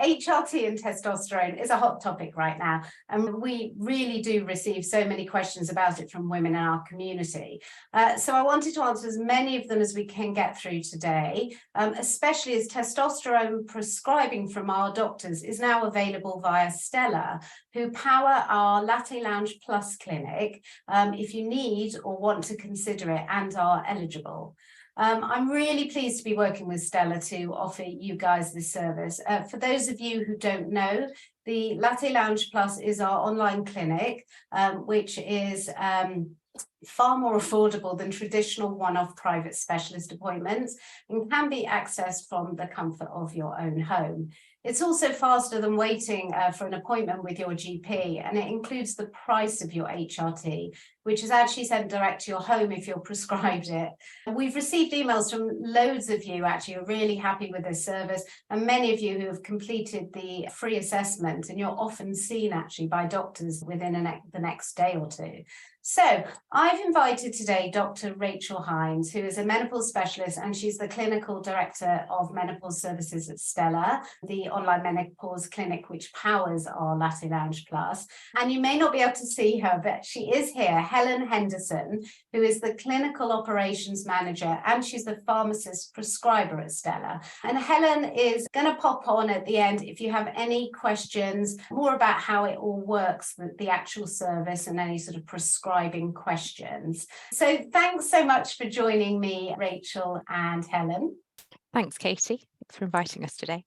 HRT and testosterone is a hot topic right now, and we really do receive so many questions about it from women in our community. So I wanted to answer as many of them as we can get through today, especially as testosterone prescribing from our doctors is now available via Stella, who power our Latte Lounge Plus clinic if you need or want to consider it and are eligible. I'm really pleased to be working with Stella to offer you guys this service. For those of you who don't know, the Latte Lounge Plus is our online clinic, which is far more affordable than traditional one-off private specialist appointments and can be accessed from the comfort of your own home. It's also faster than waiting for an appointment with your GP, and it includes the price of your HRT, which is actually sent direct to your home if you're prescribed it. We've received emails from loads of you actually who are really happy with this service, and many of you who have completed the free assessment, and you're often seen actually by doctors within the next day or two. So I've invited today Dr. Rachel Hines, who is a menopause specialist, and she's the clinical director of menopause services at Stella, the online menopause clinic which powers our Latte Lounge Plus. And you may not be able to see her, but she is here, Helen Henderson, who is the clinical operations manager, and she's the pharmacist prescriber at Stella. And Helen is going to pop on at the end if you have any questions more about how it all works, the actual service, and any sort of prescribing questions. So thanks so much for joining me, Rachel and Helen. Thanks, Katie. Thanks for inviting us today.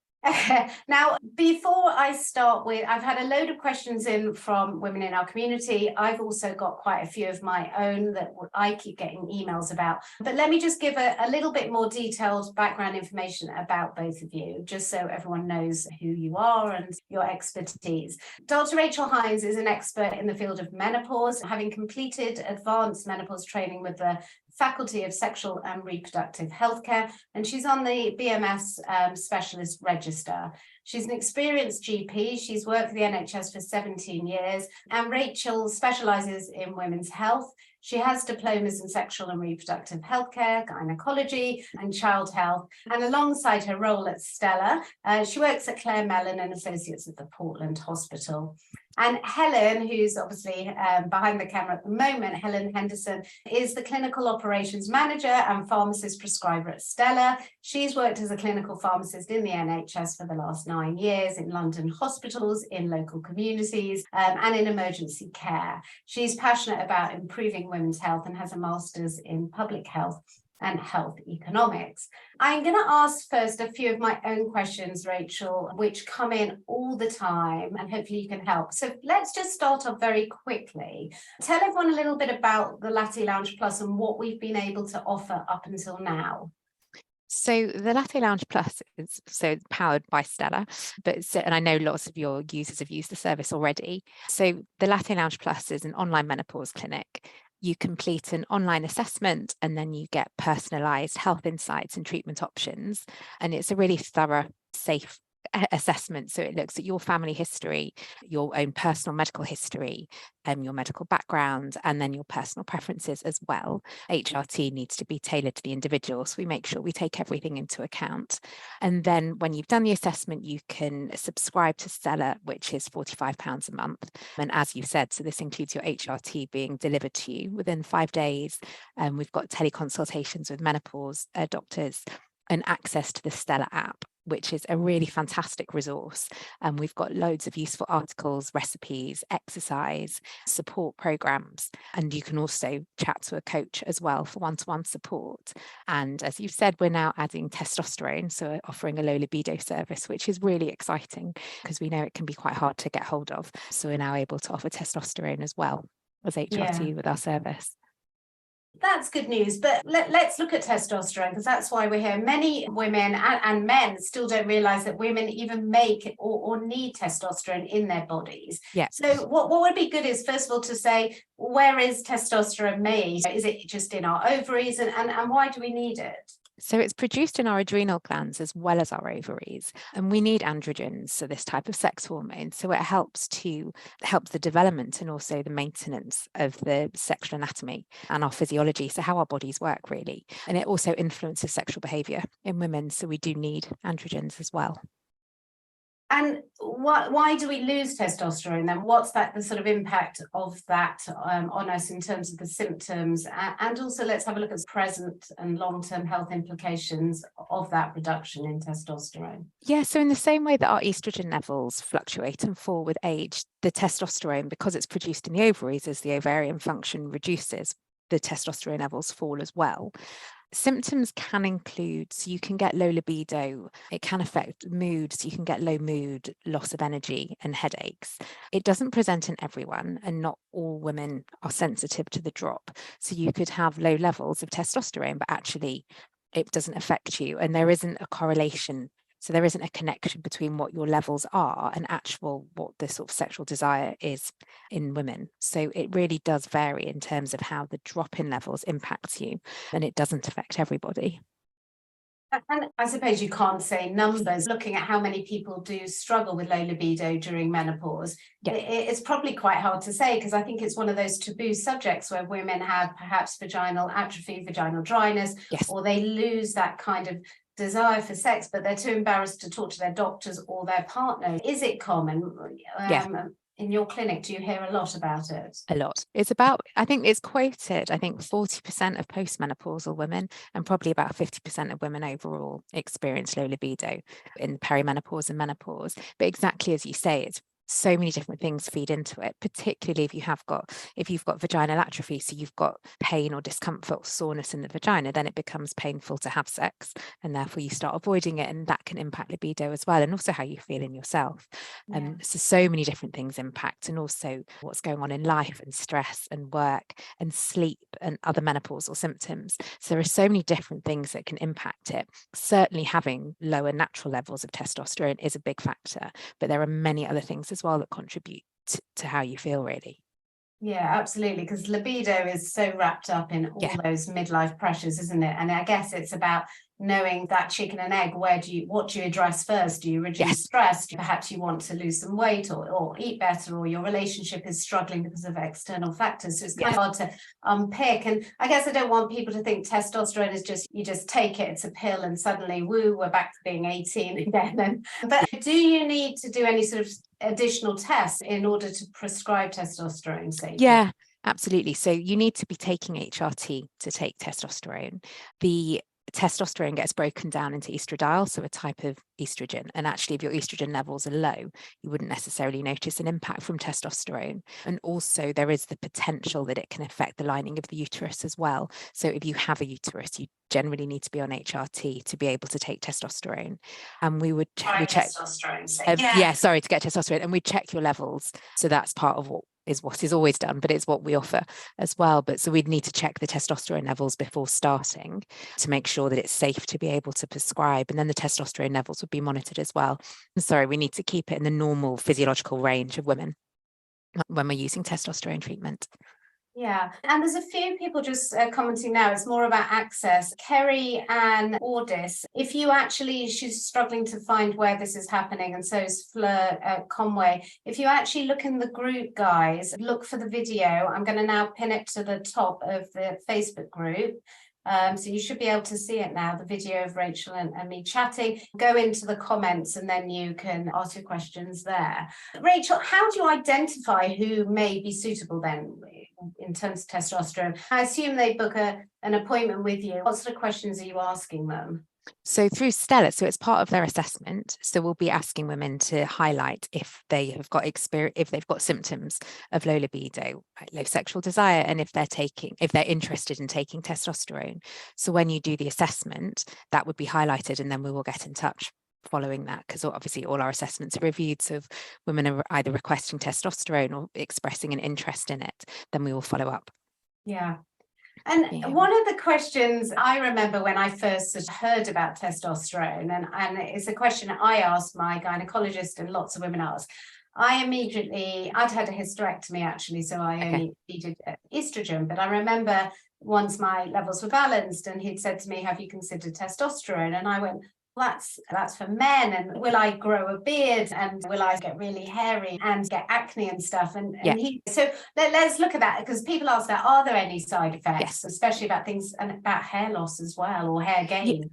Now, before I start with, I've had a load of questions in from women in our community. I've also got quite a few of my own that I keep getting emails about. But let me just give a little bit more detailed background information about both of you, just so everyone knows who you are and your expertise. Dr. Rachel Hines is an expert in the field of menopause, having completed advanced menopause training with the Faculty of Sexual and Reproductive Healthcare, and she's on the BMS specialist register. She's an experienced GP. She's worked for the NHS for 17 years, and Rachel specialises in women's health. She has diplomas in sexual and reproductive healthcare, gynecology, and child health. And alongside her role at Stella, she works at Claire Mellon and Associates at the Portland Hospital. And Helen, who's obviously behind the camera at the moment, Helen Henderson, is the clinical operations manager and pharmacist prescriber at Stella. She's worked as a clinical pharmacist in the NHS for the last 9 years in London hospitals, in local communities, and in emergency care. She's passionate about improving women's health and has a master's in public health and health economics. I'm going to ask first a few of my own questions, Rachel, which come in all the time, and hopefully you can help. So let's just start off very quickly. Tell everyone a little bit about the Latte Lounge Plus and what we've been able to offer up until now. So the Latte Lounge Plus is powered by Stella, and I know lots of your users have used the service already. So the Latte Lounge Plus is an online menopause clinic. You complete an online assessment and then you get personalised health insights and treatment options. And it's a really thorough, safe assessment. So it looks at your family history, your own personal medical history, your medical background, and then your personal preferences as well. HRT needs to be tailored to the individual, so we make sure we take everything into account. And then when you've done the assessment, you can subscribe to Stella, which is £45 a month. And as you said, so this includes your HRT being delivered to you within 5 days. We've got teleconsultations with menopause doctors and access to the Stella app, which is a really fantastic resource. And we've got loads of useful articles, recipes, exercise, support programs. And you can also chat to a coach as well for one-to-one support. And as you've said, we're now adding testosterone. So we're offering a low libido service, which is really exciting because we know it can be quite hard to get hold of. So we're now able to offer testosterone as well as HRT with our service. That's good news, but let's look at testosterone, because that's why we're here. Many women and men still don't realise that women even make or need testosterone in their bodies. Yeah. So what would be good is, first of all, to say, where is testosterone made? Is it just in our ovaries, and why do we need it? So it's produced in our adrenal glands as well as our ovaries, and we need androgens, so this type of sex hormone. So it helps the development and also the maintenance of the sexual anatomy and our physiology, so how our bodies work really. And it also influences sexual behaviour in women, so we do need androgens as well. And why do we lose testosterone then? What's the sort of impact of that on us in terms of the symptoms? And also let's have a look at present and long-term health implications of that reduction in testosterone. Yeah, so in the same way that our estrogen levels fluctuate and fall with age, the testosterone, because it's produced in the ovaries as the ovarian function reduces, the testosterone levels fall as well. Symptoms can include, so you can get low libido, it can affect mood, so you can get low mood, loss of energy and headaches. It doesn't present in everyone, and not all women are sensitive to the drop. So you could have low levels of testosterone, but actually it doesn't affect you, and there isn't a correlation. So there isn't a connection between what your levels are and actual what the sort of sexual desire is in women. So it really does vary in terms of how the drop in levels impacts you, and it doesn't affect everybody. And I suppose you can't say numbers. Looking at how many people do struggle with low libido during menopause, Yeah. It's probably quite hard to say, because I think it's one of those taboo subjects where women have perhaps vaginal atrophy, vaginal dryness, Yes. or they lose that kind of desire for sex, but they're too embarrassed to talk to their doctors or their partner. Is it common? Yeah. In your clinic, do you hear a lot about it? A lot. It's about, I think it's quoted, I think 40% of postmenopausal women and probably about 50% of women overall experience low libido in perimenopause and menopause. But exactly as you say, it's so many different things feed into it, particularly if you've got vaginal atrophy, so you've got pain or discomfort or soreness in the vagina, then it becomes painful to have sex, and therefore you start avoiding it, and that can impact libido as well, and also how you feel in yourself. Yeah. So many different things impact, and also what's going on in life and stress and work and sleep and other menopausal symptoms. So there are so many different things that can impact it. Certainly having lower natural levels of testosterone is a big factor, but there are many other things as well that contribute to how you feel, really. Yeah, absolutely. Because libido is so wrapped up in all those midlife pressures, isn't it? And I guess it's about knowing that chicken and egg. What do you address first? Do you reduce stress? Perhaps you want to lose some weight or eat better, or your relationship is struggling because of external factors. So it's kind of hard to unpick. And I guess I don't want people to think testosterone is just, you just take it, it's a pill, and suddenly, woo, we're back to being 18 again. But do you need to do any sort of additional tests in order to prescribe testosterone safely? Yeah, absolutely. So you need to be taking HRT to take testosterone. The testosterone gets broken down into estradiol, so a type of estrogen. And actually, if your estrogen levels are low, you wouldn't necessarily notice an impact from testosterone. And also, there is the potential that it can affect the lining of the uterus as well. So if you have a uterus, you generally need to be on HRT to be able to take testosterone. And we check testosterone. to get testosterone, and we check your levels. So that's part of what is always done, but it's what we offer as well. But so we'd need to check the testosterone levels before starting to make sure that it's safe to be able to prescribe. And then the testosterone levels would be monitored as well. And we need to keep it in the normal physiological range of women when we're using testosterone treatment. Yeah, and there's a few people just commenting now. It's more about access. Kerry and Audis, if you actually, she's struggling to find where this is happening, and so is Fleur Conway. If you actually look in the group, guys, look for the video. I'm going to now pin it to the top of the Facebook group. So you should be able to see it now, the video of Rachel and me chatting. Go into the comments and then you can ask your questions there. Rachel, how do you identify who may be suitable then in terms of testosterone? I assume they book an appointment with you. What sort of questions are you asking them? So through Stella, so it's part of their assessment. So we'll be asking women to highlight if they have got experience, if they've got symptoms of low libido, low sexual desire, and if they're interested in taking testosterone. So when you do the assessment, that would be highlighted, and then we will get in touch following that, because obviously all our assessments are reviewed. So if women are either requesting testosterone or expressing an interest in it, then we will follow up. Yeah. And one of the questions I remember when I first heard about testosterone, and it's a question I asked my gynecologist and lots of women ask. I'd had a hysterectomy actually, so I only needed estrogen, but I remember once my levels were balanced and he'd said to me, have you considered testosterone? And I went, that's for men, and will I grow a beard, and will I get really hairy and get acne and stuff? So let's look at that, because people ask that, are there any side effects, especially about things and about hair loss as well, or hair gain?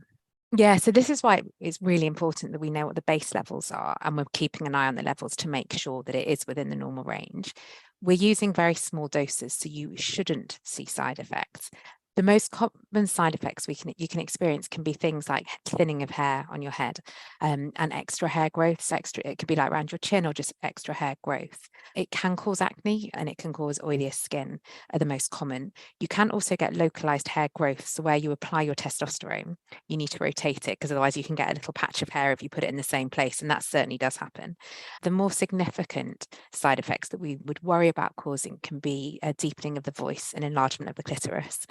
Yeah, so this is why it's really important that we know what the base levels are and we're keeping an eye on the levels to make sure that it is within the normal range. We're using very small doses, so you shouldn't see side effects. The most common side effects you can experience can be things like thinning of hair on your head, and extra hair growth. So it could be like around your chin or just extra hair growth. It can cause acne and it can cause oilier skin, are the most common. You can also get localized hair growth, so where you apply your testosterone, you need to rotate it because otherwise you can get a little patch of hair if you put it in the same place, and that certainly does happen. The more significant side effects that we would worry about causing can be a deepening of the voice and enlargement of the clitoris.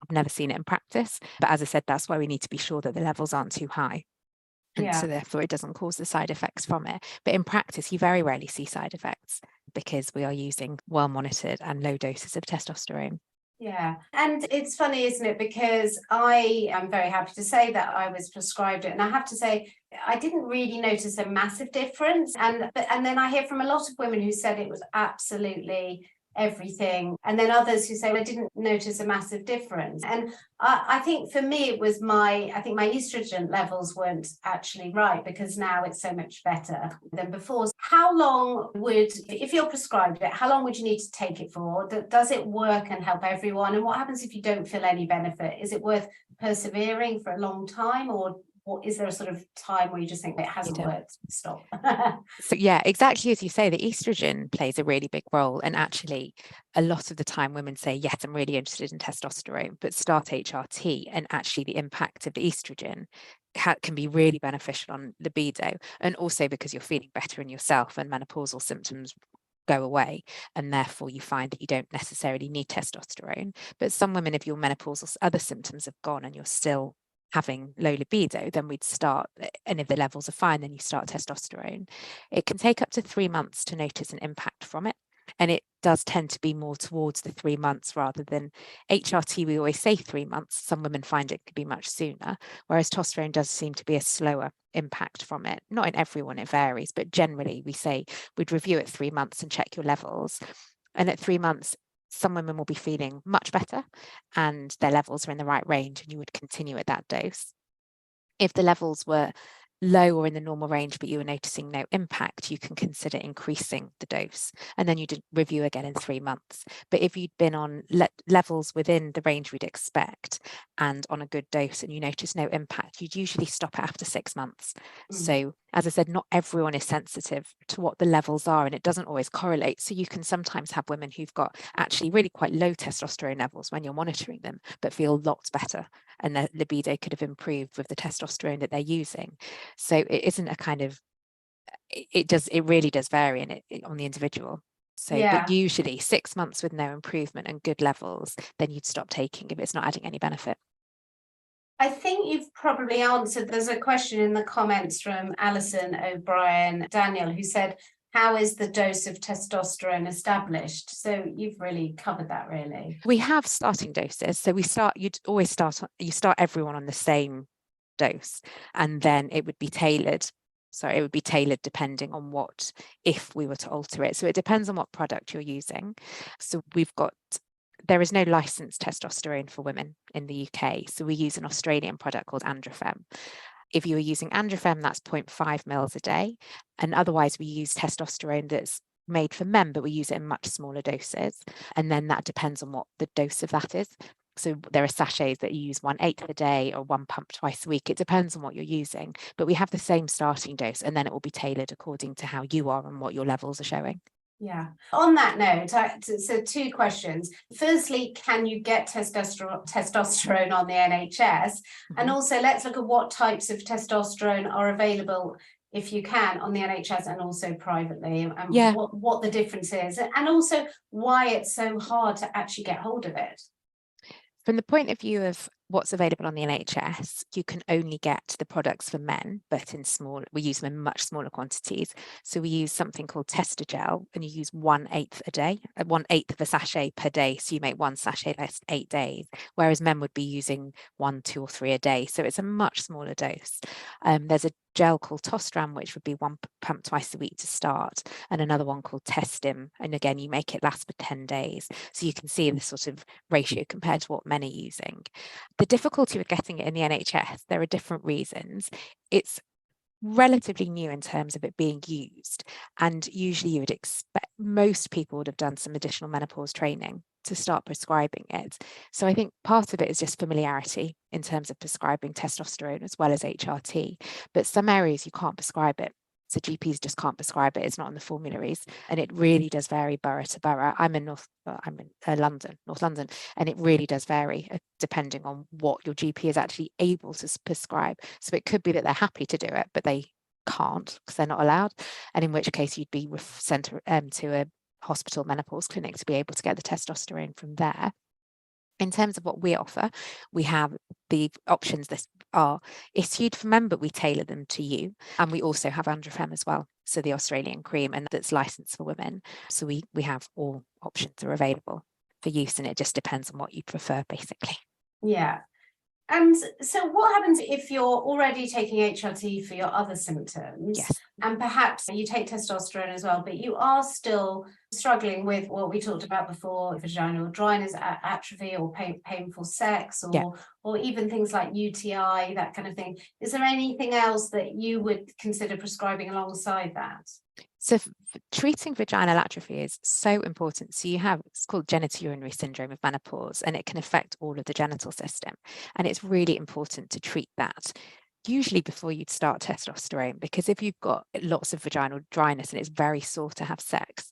I've never seen it in practice, but as I said, that's why we need to be sure that the levels aren't too high. And so therefore it doesn't cause the side effects from it. But in practice, you very rarely see side effects because we are using well monitored and low doses of testosterone. Yeah, and it's funny, isn't it? Because I am very happy to say that I was prescribed it, and I have to say I didn't really notice a massive difference. And then I hear from a lot of women who said it was absolutely everything, and then others who say, well, I didn't notice a massive difference. And I think for me it was my estrogen levels weren't actually right, because now it's so much better than before. How long would, if you're prescribed it, how long would you need to take it for? Does it work and help everyone? And what happens if you don't feel any benefit? Is it worth persevering for a long time, or what, is there a sort of time where you just think it hasn't worked, stop? So yeah, exactly as you say, the estrogen plays a really big role. And actually, a lot of the time women say, yes, I'm really interested in testosterone, but start HRT. And actually the impact of the estrogen can be really beneficial on libido. And also because you're feeling better in yourself and menopausal symptoms go away, and therefore you find that you don't necessarily need testosterone. But some women, if your menopausal other symptoms have gone and you're still having low libido, then we'd start, and if the levels are fine, then you start testosterone. It can take up to 3 months to notice an impact from it. And it does tend to be more towards the 3 months rather than HRT. We always say 3 months. Some women find it could be much sooner, whereas testosterone does seem to be a slower impact from it. Not in everyone, it varies, but generally we say we'd review at 3 months and check your levels. And at 3 months, some women will be feeling much better and their levels are in the right range, and you would continue at that dose. If the levels were low or in the normal range, but you were noticing no impact, you can consider increasing the dose, and then you'd review again in 3 months. But if you'd been on levels within the range we'd expect and on a good dose and you notice no impact, you'd usually stop it after 6 months. So as I said, not everyone is sensitive to what the levels are, and it doesn't always correlate. So you can sometimes have women who've got actually really quite low testosterone levels when you're monitoring them, but feel lots better, and their libido could have improved with the testosterone that they're using. So it isn't a kind of, it really does vary on the individual. So, but usually 6 months with no improvement and good levels, then you'd stop taking if it's not adding any benefit. I think you've probably answered. There's a question in the comments from Alison O'Brien Daniel, who said, how is the dose of testosterone established? So you've really covered that, really. We have starting doses. So you start everyone on the same dose, and then it would be tailored. So it would be tailored depending on if we were to alter it. So it depends on what product you're using. So there is no licensed testosterone for women in the UK. So we use an Australian product called Androfem. If you are using Androfem, that's 0.5 mils a day. And otherwise we use testosterone that's made for men, but we use it in much smaller doses. And then that depends on what the dose of that is. So there are sachets that you use 1/8 a day or 1 pump twice a week. It depends on what you're using, but we have the same starting dose, and then it will be tailored according to how you are and what your levels are showing. Yeah. On that note, so 2 questions. Firstly, can you get testosterone on the NHS? And also, let's look at what types of testosterone are available, if you can, on the NHS and also privately, and what the difference is, and also why it's so hard to actually get hold of it. From the point of view of what's available on the NHS, you can only get the products for men, but we use them in much smaller quantities. So we use something called Testigel, and you use 1/8 a day, 1/8 of a sachet per day. So you make 1 sachet last 8 days, whereas men would be using 1, 2, or 3 a day. So it's a much smaller dose. There's a gel called Tosteran, which would be one pump twice a week to start, and another one called Testim. And again, you make it last for 10 days. So you can see the sort of ratio compared to what men are using. The difficulty with getting it in the NHS, there are different reasons. It's relatively new in terms of it being used, and usually you would expect most people would have done some additional menopause training to start prescribing it. So I think part of it is just familiarity in terms of prescribing testosterone as well as HRT, but some areas you can't prescribe it. So GPs just can't prescribe it. It's not on the formularies, and it really does vary borough to borough. I'm in North London, and it really does vary depending on what your GP is actually able to prescribe. So it could be that they're happy to do it, but they can't because they're not allowed, and in which case you'd be sent to a hospital menopause clinic to be able to get the testosterone from there. In terms of what we offer, we have the options that are issued for men, but we tailor them to you. And we also have Androfem as well, so the Australian cream, and that's licensed for women. So we have all options are available for use, and it just depends on what you prefer, basically. Yeah. And so what happens if you're already taking HRT for your other symptoms? Yes. And perhaps you take testosterone as well, but you are still struggling with what we talked about before, vaginal dryness, atrophy, or painful sex, or even things like UTI, that kind of thing. Is there anything else that you would consider prescribing alongside that? So treating vaginal atrophy is so important. So you have, it's called genitourinary syndrome of menopause, and it can affect all of the genital system. And it's really important to treat that usually before you'd start testosterone, because if you've got lots of vaginal dryness and it's very sore to have sex,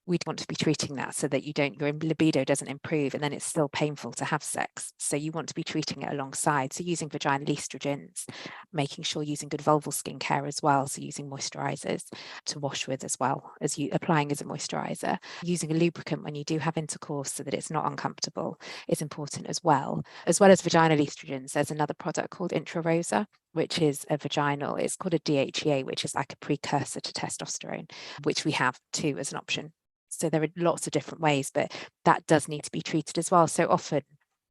we'd want to be treating that so that your libido doesn't improve, and then it's still painful to have sex. So you want to be treating it alongside. So using vaginal estrogens, making sure using good vulval skincare as well. So using moisturizers to wash with as well as you applying as a moisturizer. Using a lubricant when you do have intercourse so that it's not uncomfortable is important as well. As well as vaginal estrogens, there's another product called Intrarosa, which is it's called a DHEA, which is like a precursor to testosterone, which we have too as an option. So there are lots of different ways, but that does need to be treated as well. So often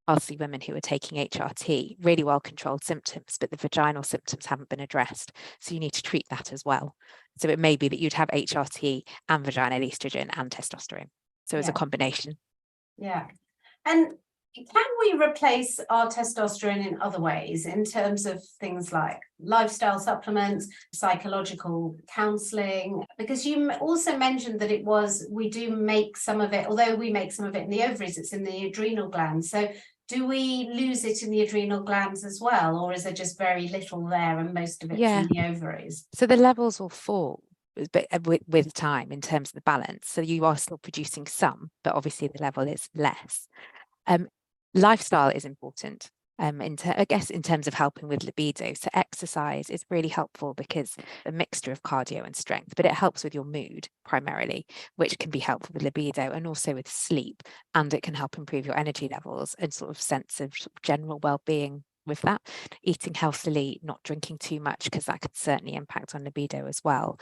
I'll see women who are taking HRT, really well-controlled symptoms, but the vaginal symptoms haven't been addressed. So you need to treat that as well. So it may be that you'd have HRT and vaginal estrogen and testosterone. So it's a combination. Yeah. And can we replace our testosterone in other ways, in terms of things like lifestyle supplements, psychological counselling? Because you also mentioned that we do make some of it, although we make some of it in the ovaries, it's in the adrenal glands. So do we lose it in the adrenal glands as well, or is there just very little there and most of it's in the ovaries? So the levels will fall but with time in terms of the balance. So you are still producing some, but obviously the level is less. Lifestyle is important. I guess in terms of helping with libido. So exercise is really helpful because a mixture of cardio and strength, but it helps with your mood primarily, which can be helpful with libido and also with sleep. And it can help improve your energy levels and sort of sense of general well-being with that. Eating healthily, not drinking too much, because that could certainly impact on libido as well.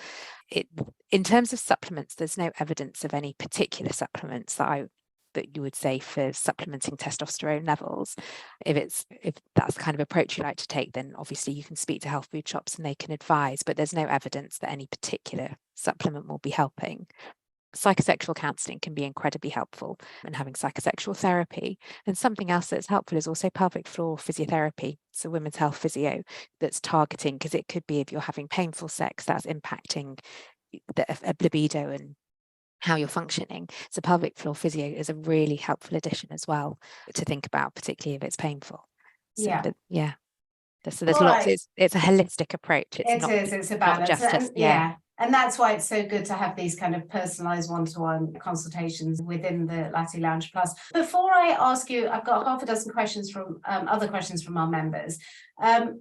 In terms of supplements, there's no evidence of any particular supplements that you would say for supplementing testosterone levels. If that's the kind of approach you like to take, then obviously you can speak to health food shops and they can advise, but there's no evidence that any particular supplement will be helping. Psychosexual counselling can be incredibly helpful, and having psychosexual therapy. And something else that's helpful is also pelvic floor physiotherapy, so women's health physio that's targeting, because it could be if you're having painful sex, that's impacting the libido and how you're functioning. So pelvic floor physio is a really helpful addition as well to think about, particularly if it's painful. So, so there's lots. It's a holistic approach. It's a balance. And that's why it's so good to have these kind of personalized one-to-one consultations within the Latte Lounge Plus. Before I ask you, I've got half a dozen questions from other questions from our members.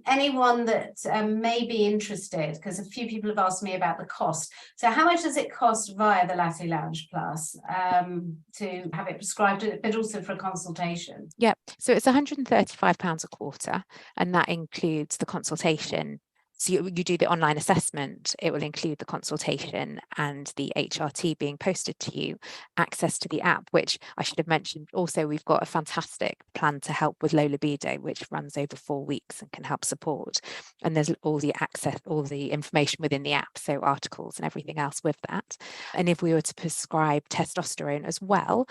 Anyone that may be interested, because a few people have asked me about the cost. So how much does it cost via the Latte Lounge Plus to have it prescribed, but also for a consultation? Yeah, so it's £135 a quarter, and that includes the consultation So you do the online assessment, it will include the consultation and the HRT being posted to you, access to the app, which I should have mentioned also, we've got a fantastic plan to help with low libido, which runs over 4 weeks and can help support. And there's all the access, all the information within the app, so articles and everything else with that. And if we were to prescribe testosterone as well,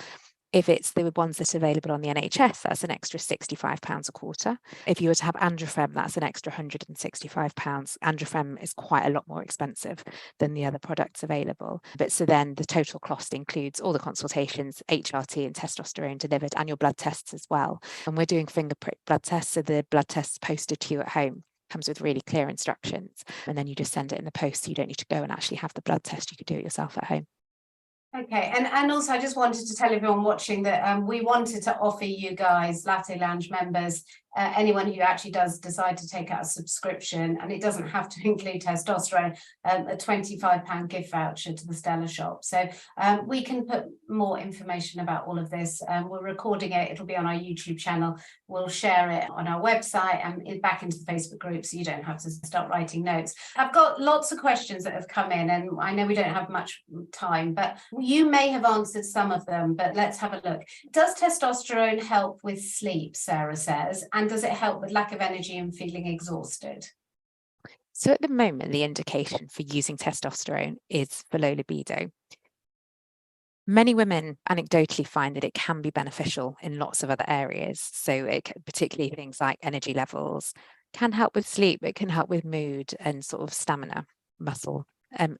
if it's the ones that are available on the NHS, that's an extra £65 a quarter. If you were to have androfem, that's an extra £165. Androfem is quite a lot more expensive than the other products available. But so then the total cost includes all the consultations, HRT and testosterone delivered, and your blood tests as well. And we're doing finger prick blood tests, so the blood tests posted to you at home. Comes with really clear instructions, and then you just send it in the post, so you don't need to go and actually have the blood test. You could do it yourself at home. Okay, and also I just wanted to tell everyone watching that we wanted to offer you guys, Latte Lounge members, anyone who actually does decide to take out a subscription, and it doesn't have to include testosterone, a £25 gift voucher to the Stella shop. So we can put more information about all of this. We're recording it, it'll be on our YouTube channel. We'll share it on our website and back into the Facebook group, so you don't have to start writing notes. I've got lots of questions that have come in, and I know we don't have much time, but you may have answered some of them, but let's have a look. Does testosterone help with sleep, Sarah says, and does it help with lack of energy and feeling exhausted? So at the moment, the indication for using testosterone is for low libido. Many women anecdotally find that it can be beneficial in lots of other areas. So it particularly things like energy levels, can help with sleep, it can help with mood and sort of stamina, muscle and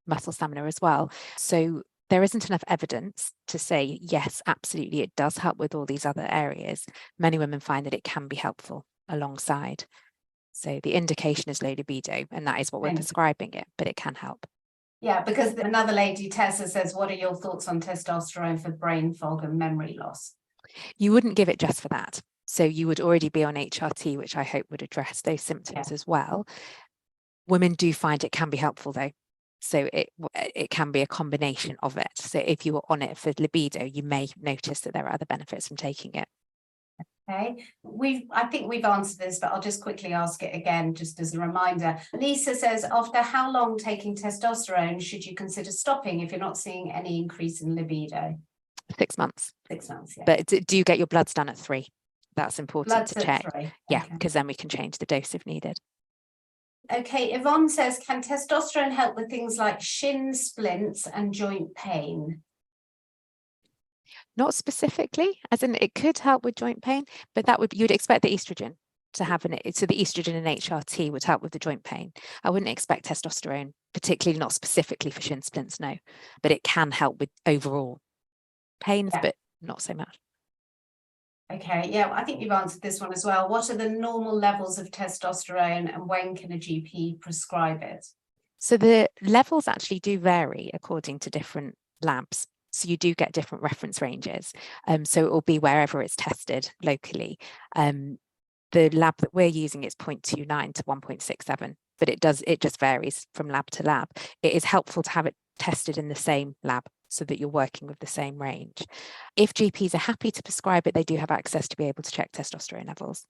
muscle stamina as well. So there isn't enough evidence to say, yes, absolutely, it does help with all these other areas. Many women find that it can be helpful alongside. So the indication is low libido, and that is what we're prescribing it, but it can help. Yeah, because another lady, Tessa, says, what are your thoughts on testosterone for brain fog and memory loss? You wouldn't give it just for that. So you would already be on HRT, which I hope would address those symptoms as well. Women do find it can be helpful though. So it can be a combination of it. So if you were on it for libido, you may notice that there are other benefits from taking it. Okay, I think we've answered this, but I'll just quickly ask it again, just as a reminder. Lisa says, after how long taking testosterone should you consider stopping if you're not seeing any increase in libido? 6 months. 6 months, yeah. But do you get your bloods done at 3? That's important Bloods to check. at 3. Yeah, because then we can change the dose if needed. Okay, Yvonne says, can testosterone help with things like shin splints and joint pain? Not specifically, as in it could help with joint pain, but you'd expect the estrogen to have so the estrogen and HRT would help with the joint pain. I wouldn't expect testosterone, particularly not specifically for shin splints, no, but it can help with overall pains, but not so much. Okay, yeah, I think you've answered this one as well. What are the normal levels of testosterone and when can a GP prescribe it? So the levels actually do vary according to different labs. So you do get different reference ranges. So it will be wherever it's tested locally. The lab that we're using is 0.29 to 1.67, but it just varies from lab to lab. It is helpful to have it tested in the same lab so that you're working with the same range. If GPs are happy to prescribe it, they do have access to be able to check testosterone levels.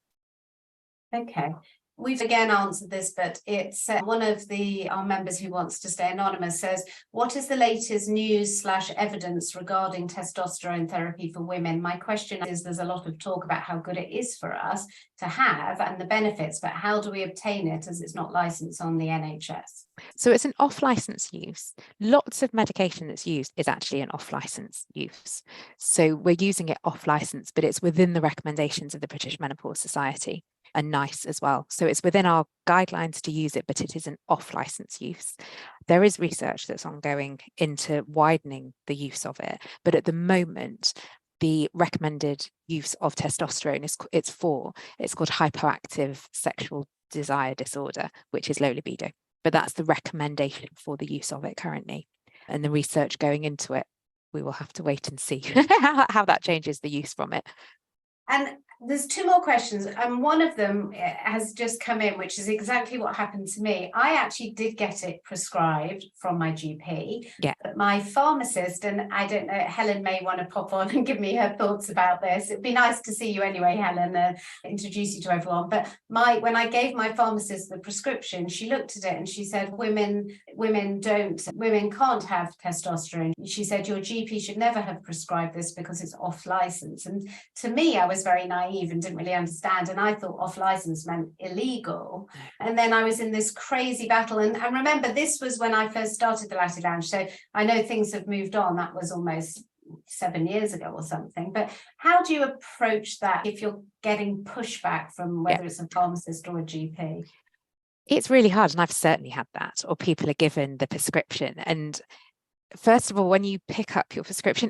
Okay. We've again answered this, but it's one of our members who wants to stay anonymous says, what is the latest news / evidence regarding testosterone therapy for women? My question is, there's a lot of talk about how good it is for us to have and the benefits, but how do we obtain it as it's not licensed on the NHS? So it's an off-license use. Lots of medication that's used is actually an off-license use. So we're using it off-license, but it's within the recommendations of the British Menopause Society. And NICE as well. So it's within our guidelines to use it, but it is an off-license use. There is research that's ongoing into widening the use of it, but at the moment, the recommended use of testosterone it's called hypoactive sexual desire disorder, which is low libido. But that's the recommendation for the use of it currently. And the research going into it, we will have to wait and see how that changes the use from it. And There's two more questions, and one of them has just come in, which is exactly what happened to me. I actually did get it prescribed from my GP, Yeah. but my pharmacist, and I don't know, Helen may want to pop on and give me her thoughts about this. It'd be nice to see you anyway, Helen, introduce you to everyone. But when I gave my pharmacist the prescription, she looked at it and she said, women can't have testosterone. She said, your GP should never have prescribed this because it's off license. And to me, I was very naive and didn't really understand, and I thought off license meant illegal. And then I was in this crazy battle, and remember, this was when I first started the Latte Lounge, so I know things have moved on. That was almost 7 years ago or something. But how do you approach that if you're getting pushback from whether it's a pharmacist or a GP? It's really hard, and I've certainly had that, or people are given the prescription, and first of all, when you pick up your prescription,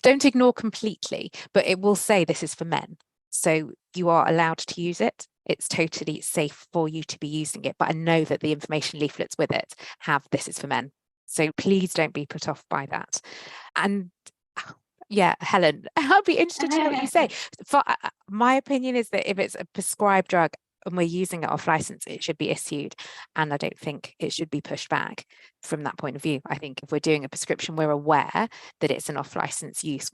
don't ignore completely, but it will say this is for men. So you are allowed to use it. It's totally safe for you to be using it. But I know that the information leaflets with it have this is for men. So please don't be put off by that. And yeah, Helen, I'll be interested to know what you say. For my opinion is that if it's a prescribed drug and we're using it off license, it should be issued. And I don't think it should be pushed back from that point of view. I think if we're doing a prescription, we're aware that it's an off license use.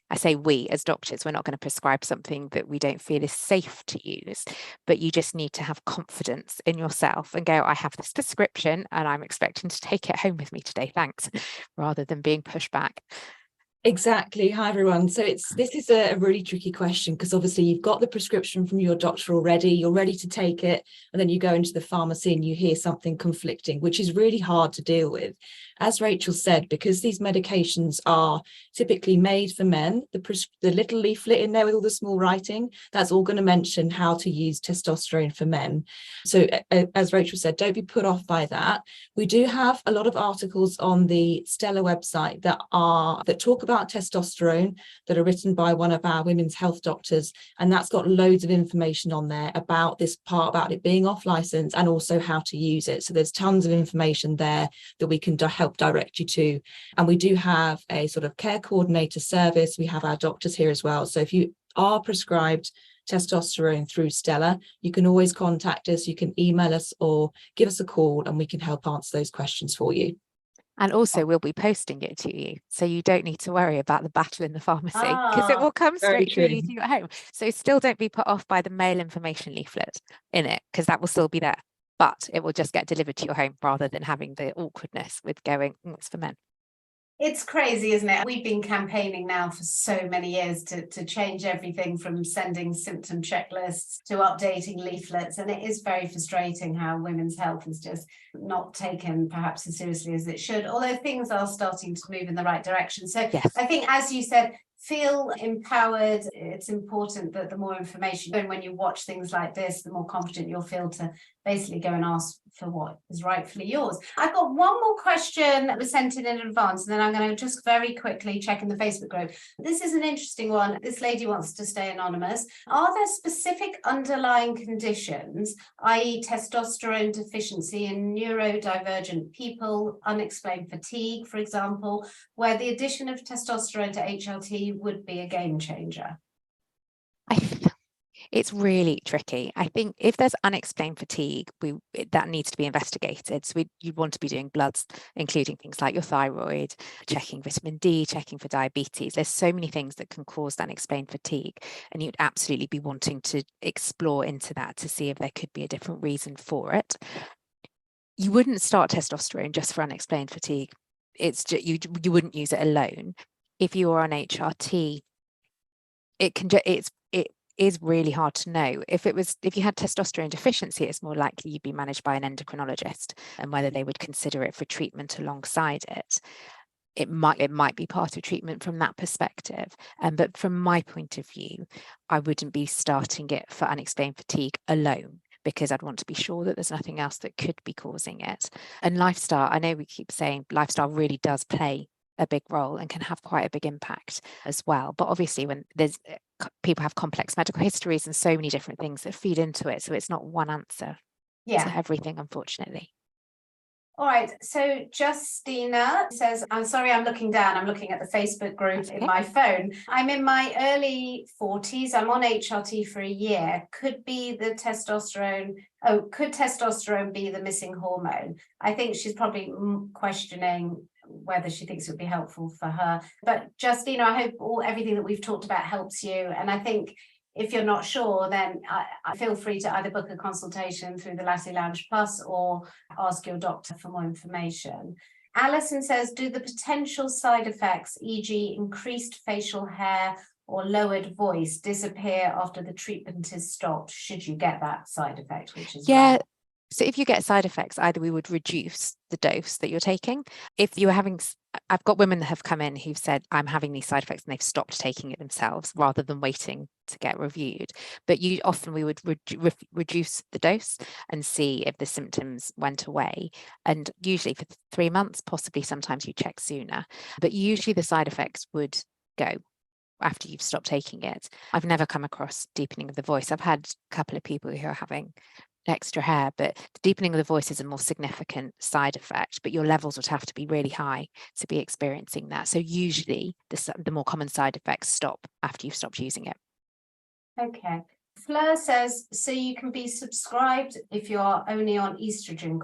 I say we as doctors, we're not going to prescribe something that we don't feel is safe to use, but you just need to have confidence in yourself and go, I have this prescription and I'm expecting to take it home with me today, thanks, rather than being pushed back. Exactly. Hi, everyone. So this is a really tricky question, because obviously you've got the prescription from your doctor already, you're ready to take it, and then you go into the pharmacy and you hear something conflicting, which is really hard to deal with. As Rachel said, because these medications are typically made for men, the little leaflet in there with all the small writing, that's all going to mention how to use testosterone for men. So as Rachel said, don't be put off by that. We do have a lot of articles on the Stella website that talk about testosterone, that are written by one of our women's health doctors, and that's got loads of information on there about this part, about it being off license, and also how to use it. So there's tons of information there that we can help direct you to. And we do have a sort of care coordinator service. We have our doctors here as well. So if you are prescribed testosterone through Stella, you can always contact us, you can email us or give us a call, and we can help answer those questions for you. And also we'll be posting it to you, so you don't need to worry about the battle in the pharmacy, because it will come straight to you at home. So still don't be put off by the mail information leaflet in it, because that will still be there, but it will just get delivered to your home rather than having the awkwardness with going, it's for men. It's crazy, isn't it? We've been campaigning now for so many years to change everything from sending symptom checklists to updating leaflets. And it is very frustrating how women's health is just not taken perhaps as seriously as it should, although things are starting to move in the right direction. So yes. I think, as you said, feel empowered. It's important that the more information, and when you watch things like this, the more confident you'll feel to basically go and ask for what is rightfully yours. I've got one more question that was sent in advance, and then I'm going to just very quickly check in the Facebook group. This is an interesting one. This lady wants to stay anonymous. Are there specific underlying conditions, i.e. testosterone deficiency in neurodivergent people, unexplained fatigue, for example, where the addition of testosterone to HRT would be a game changer? It's really tricky. I think if there's unexplained fatigue, that needs to be investigated. So you'd want to be doing bloods, including things like your thyroid, checking vitamin D, checking for diabetes. There's so many things that can cause unexplained fatigue, and you'd absolutely be wanting to explore into that to see if there could be a different reason for it. You wouldn't start testosterone just for unexplained fatigue. It's just, you wouldn't use it alone. If you are on HRT, it is really hard to know. If you had testosterone deficiency, it's more likely you'd be managed by an endocrinologist, and whether they would consider it for treatment alongside it. It might be part of treatment from that perspective. But from my point of view, I wouldn't be starting it for unexplained fatigue alone, because I'd want to be sure that there's nothing else that could be causing it. And lifestyle, I know we keep saying lifestyle really does play a big role and can have quite a big impact as well. But obviously when people have complex medical histories and so many different things that feed into it, so it's not one answer to everything, unfortunately. All right, so Justina says, I'm sorry, I'm looking down. I'm looking at the Facebook group in my phone. I'm in my early 40s. I'm on HRT for a year. Could testosterone be the missing hormone? I think she's probably questioning whether she thinks it would be helpful for her. But Justina, I hope everything that we've talked about helps you. And I think if you're not sure, then I feel free to either book a consultation through the Latte Lounge Plus or ask your doctor for more information. Alison says, do the potential side effects, e.g. increased facial hair or lowered voice, disappear after the treatment is stopped, should you get that side effect, which is rare? So if you get side effects, either we would reduce the dose that you're taking. If you were having, I've got women that have come in who've said, I'm having these side effects, and they've stopped taking it themselves rather than waiting to get reviewed. But we would reduce the dose and see if the symptoms went away. And usually for 3 months, possibly sometimes you check sooner, but usually the side effects would go after you've stopped taking it. I've never come across deepening of the voice. I've had a couple of people who are having extra hair, but the deepening of the voice is a more significant side effect, but your levels would have to be really high to be experiencing that. So usually the more common side effects stop after you've stopped using it. Okay. Fleur says, so you can be subscribed if you're only on estrogen, ?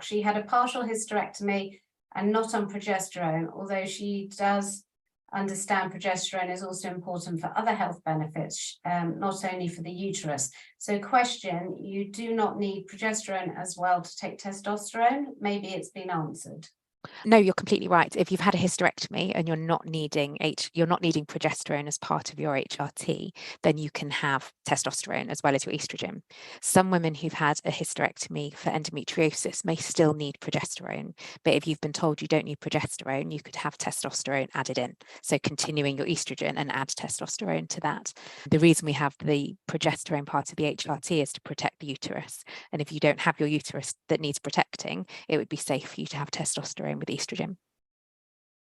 She had a partial hysterectomy and not on progesterone, although she does understand progesterone is also important for other health benefits, not only for the uterus. So question, you do not need progesterone as well to take testosterone? Maybe it's been answered. No, you're completely right. If you've had a hysterectomy and you're not needing progesterone as part of your HRT, then you can have testosterone as well as your estrogen. Some women who've had a hysterectomy for endometriosis may still need progesterone, but if you've been told you don't need progesterone, you could have testosterone added in. So continuing your estrogen and add testosterone to that. The reason we have the progesterone part of the HRT is to protect the uterus. And if you don't have your uterus that needs protecting, it would be safe for you to have testosterone with estrogen.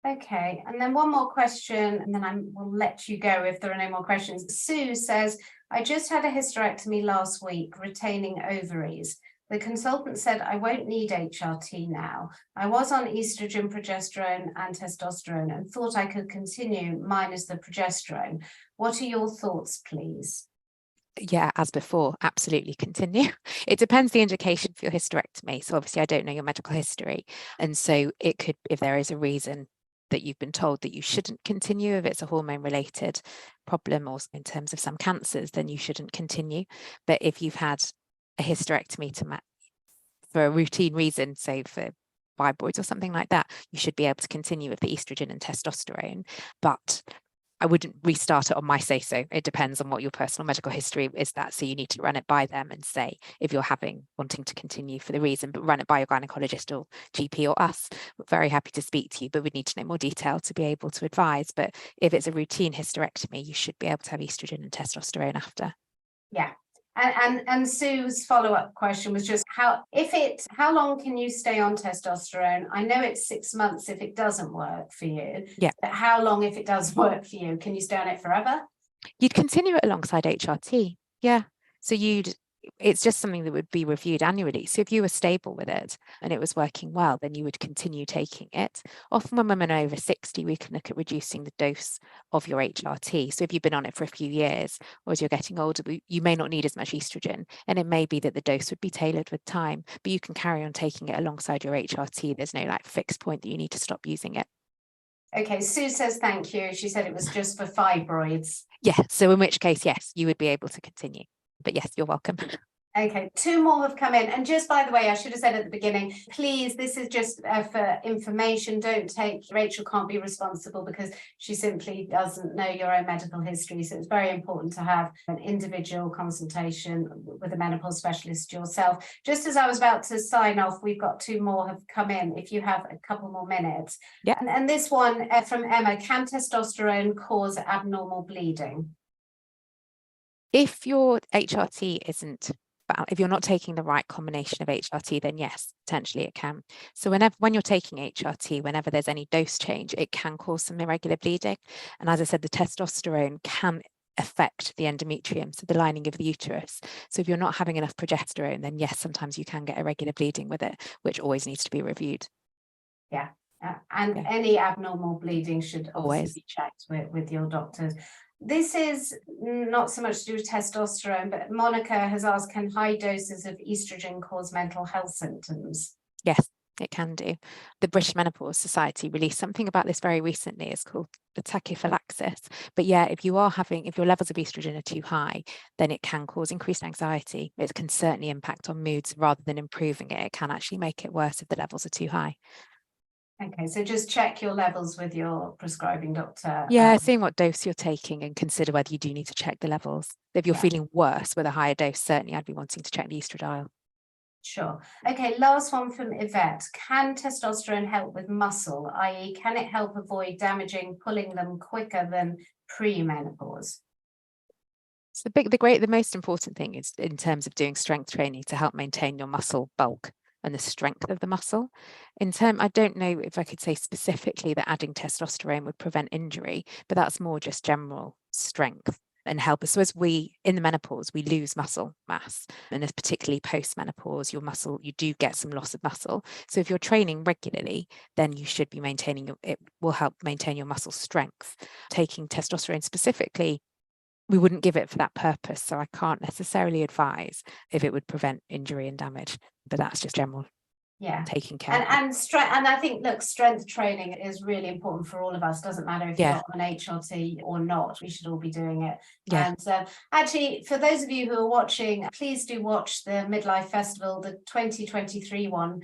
Okay, and then one more question, and then I will let you go if there are no more questions. Sue says, I just had a hysterectomy last week, retaining ovaries. The consultant said I won't need HRT now. I was on estrogen, progesterone, and testosterone and thought I could continue minus the progesterone. What are your thoughts, please? Yeah, as before, absolutely continue. It depends the indication for your hysterectomy. So obviously I don't know your medical history. And so it could, if there is a reason that you've been told that you shouldn't continue, if it's a hormone related problem or in terms of some cancers, then you shouldn't continue. But if you've had a hysterectomy for a routine reason, so for fibroids or something like that, you should be able to continue with the estrogen and testosterone. But I wouldn't restart it on my say-so. It depends on what your personal medical history is that. So you need to run it by them and say, if you're wanting to continue for the reason, but run it by your gynecologist or GP or us. We're very happy to speak to you, but we'd need to know more detail to be able to advise. But if it's a routine hysterectomy, you should be able to have estrogen and testosterone after. Yeah. And Sue's follow-up question was just how long can you stay on testosterone? I know it's 6 months if it doesn't work for you. Yeah. But how long if it does work for you? Can you stay on it forever? You'd continue it alongside HRT. Yeah. So it's just something that would be reviewed annually. So if you were stable with it and it was working well, then you would continue taking it. Often when women are over 60, we can look at reducing the dose of your HRT. So if you've been on it for a few years, or as you're getting older, you may not need as much estrogen. And it may be that the dose would be tailored with time, but you can carry on taking it alongside your HRT. There's no fixed point that you need to stop using it. Okay, Sue says thank you. She said it was just for fibroids. Yeah, so in which case, yes, you would be able to continue. But yes, you're welcome. Okay, 2 more have come in. And just by the way, I should have said at the beginning, please, this is just for information. Rachel can't be responsible because she simply doesn't know your own medical history. So it's very important to have an individual consultation with a menopause specialist yourself. Just as I was about to sign off, we've got 2 more have come in. If you have a couple more minutes. Yeah. And this one from Emma, can testosterone cause abnormal bleeding? If your HRT if you're not taking the right combination of HRT, then yes, potentially it can. So when you're taking HRT, whenever there's any dose change, it can cause some irregular bleeding. And as I said, the testosterone can affect the endometrium, so the lining of the uterus. So if you're not having enough progesterone, then yes, sometimes you can get irregular bleeding with it, which always needs to be reviewed. Yeah. And any abnormal bleeding should obviously Always. be checked with your doctors. This is not so much to do with testosterone, but Monica has asked, can high doses of estrogen cause mental health symptoms? Yes, it can do. The British Menopause Society released something about this very recently. It's called the tachyphylaxis. But yeah, if your levels of estrogen are too high, then it can cause increased anxiety. It can certainly impact on moods rather than improving it. It can actually make it worse if the levels are too high. Okay, so just check your levels with your prescribing doctor. Yeah, seeing what dose you're taking and consider whether you do need to check the levels. If you're feeling worse with a higher dose, certainly I'd be wanting to check the estradiol. Sure. Okay, last one from Yvette. Can testosterone help with muscle, i.e. can it help avoid damaging, pulling them quicker than pre-menopause? So the most important thing is in terms of doing strength training to help maintain your muscle bulk and the strength of the muscle. I don't know if I could say specifically that adding testosterone would prevent injury, but that's more just general strength and help us. So as in the menopause, we lose muscle mass, and as particularly post-menopause, you do get some loss of muscle. So if you're training regularly, then you should be it will help maintain your muscle strength. Taking testosterone specifically, we wouldn't give it for that purpose. So I can't necessarily advise if it would prevent injury and damage, but that's just general taking care. And I think, look, strength training is really important for all of us. Doesn't matter if you're on HRT or not, we should all be doing it. And actually, for those of you who are watching, please do watch the Midlife Festival. The 2023 one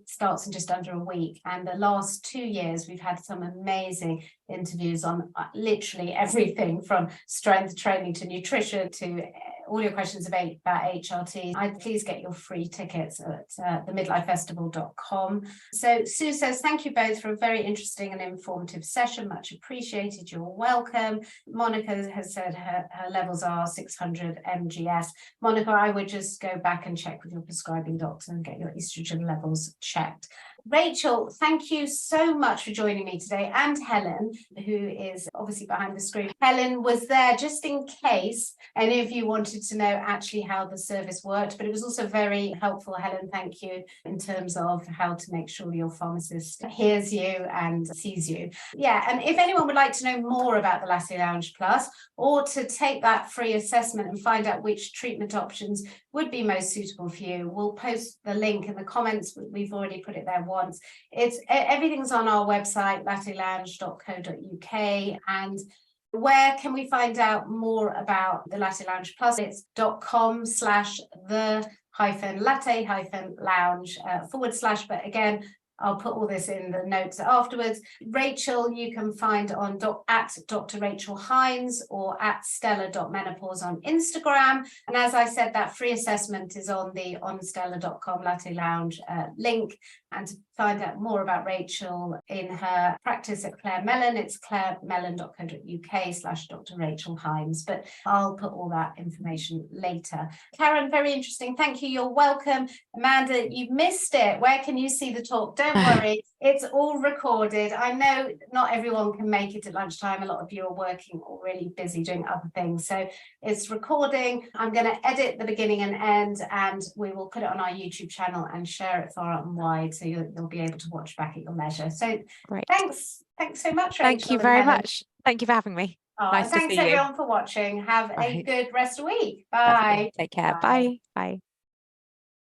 starts in just under a week, and the last 2 years we've had some amazing interviews on literally everything from strength training to nutrition to all your questions about HRT. Please get your free tickets at themidlifefestival.com. So Sue says, thank you both for a very interesting and informative session. Much appreciated. You're welcome. Monica has said her levels are 600 mgs. Monica, I would just go back and check with your prescribing doctor and get your estrogen levels checked. Rachel, thank you so much for joining me today, and Helen, who is obviously behind the screen. Helen was there just in case any of you wanted to know actually how the service worked, but it was also very helpful, Helen, thank you, in terms of how to make sure your pharmacist hears you and sees you. Yeah, and if anyone would like to know more about the Latte Lounge Plus, or to take that free assessment and find out which treatment options would be most suitable for you, we'll post the link in the comments. We've already put it there once. Everything's on our website, lattelounge.co.uk. And where can we find out more about the Latte Lounge Plus? It's .com/the-latte-lounge / but again, I'll put all this in the notes afterwards. Rachel, you can find on at Dr. Rachel Hines or at Stella.menopause on Instagram. And as I said, that free assessment is on the onstella.com Latte Lounge link. And to find out more about Rachel in her practice at Claire Mellon, it's clairemelon.co.uk / Dr. Rachel Hines. But I'll put all that information later. Karen, very interesting. Thank you. You're welcome. Amanda, you've missed it. Where can you see the talk? Don't worry. It's all recorded. I know not everyone can make it at lunchtime. A lot of you are working or really busy doing other things. So it's recording. I'm going to edit the beginning and end, and we will put it on our YouTube channel and share it far and wide, so you'll be able to watch back at your leisure. So great. Thanks so much, Rachel. Thank you very much. Thank you for having me. Nice to see you. Thanks everyone for watching. Have a good rest of the week. Bye. Take care. Bye. Bye.